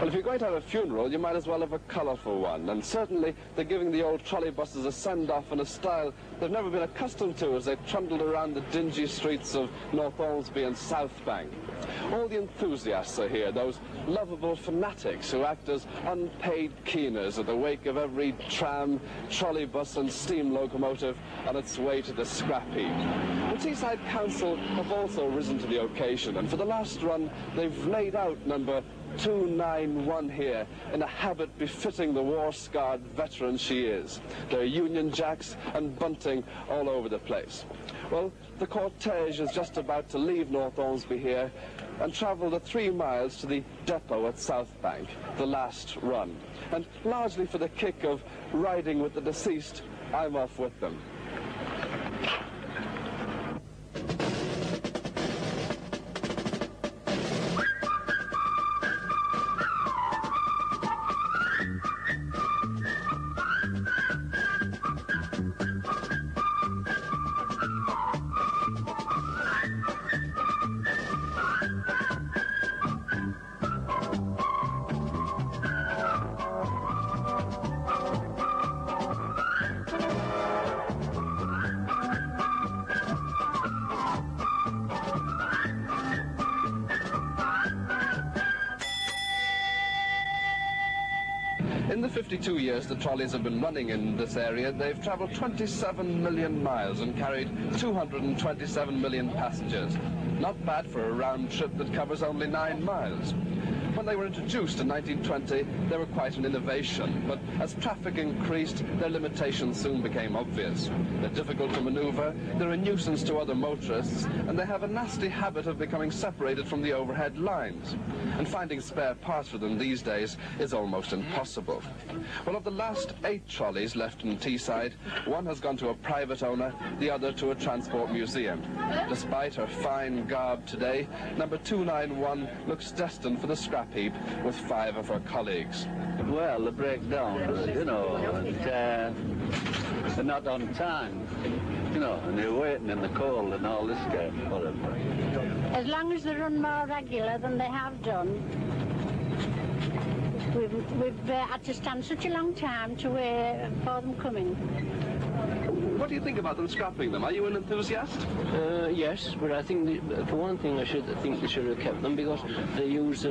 Well, if you're going to have a funeral, you might as well have a colourful one. And certainly they're giving the old trolley buses a send-off in a style they've never been accustomed to as they trundled around the dingy streets of North Ormsby and South Bank. All the enthusiasts are here, those lovable fanatics who act as unpaid keeners at the wake of every tram, trolley bus and steam locomotive on its way to the scrap heap. The Teesside Council have also risen to the occasion, and for the last run they've laid out number 291 here in a habit befitting the war-scarred veteran she is. There are Union Jacks and bunting all over the place. Well, the cortege is just about to leave North Ormsby here and travel the 3 miles to the depot at South Bank, the last run. And largely for the kick of riding with the deceased, I'm off with them. In the 52 years the trolleys have been running in this area, they've travelled 27 million miles and carried 227 million passengers. Not bad for a round trip that covers only 9 miles. When they were introduced in 1920, they were quite an innovation, but as traffic increased, their limitations soon became obvious. They're difficult to manoeuvre, they're a nuisance to other motorists, and they have a nasty habit of becoming separated from the overhead lines. And finding spare parts for them these days is almost impossible. Well, of the last 8 trolleys left in Teesside, one has gone to a private owner, the other to a transport museum. Despite her fine garb today, number 291 looks destined for the scrap heap with 5 of her colleagues. Well, they break down, you know, and they're not on time, you know, and they're waiting in the cold and all this kind of whatever. As long as they run more regular than they have done, we've had to stand such a long time to wait for them coming. What do you think about them scrapping them? Are you an enthusiast? Yes, but I think, for one thing, I think they should have kept them because they use, they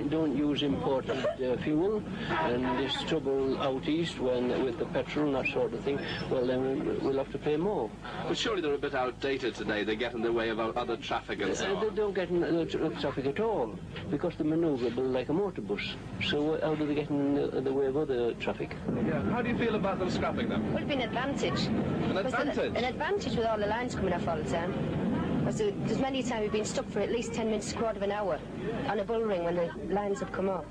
don't use imported fuel, and there's trouble out east with the petrol and that sort of thing. Well, then we'll have to pay more. But surely they're a bit outdated today. They get in the way of other traffic and so on. They don't get in the traffic at all because they're manoeuvrable like a motor bus. So how do they get in the way of other traffic? Yeah. How do you feel about them scrapping them? Well, it'd be an advantage. An advantage? An advantage with all the lines coming off all the time. Because there's many times we've been stuck for at least 10 minutes, a quarter of an hour on a bull ring when the lines have come off.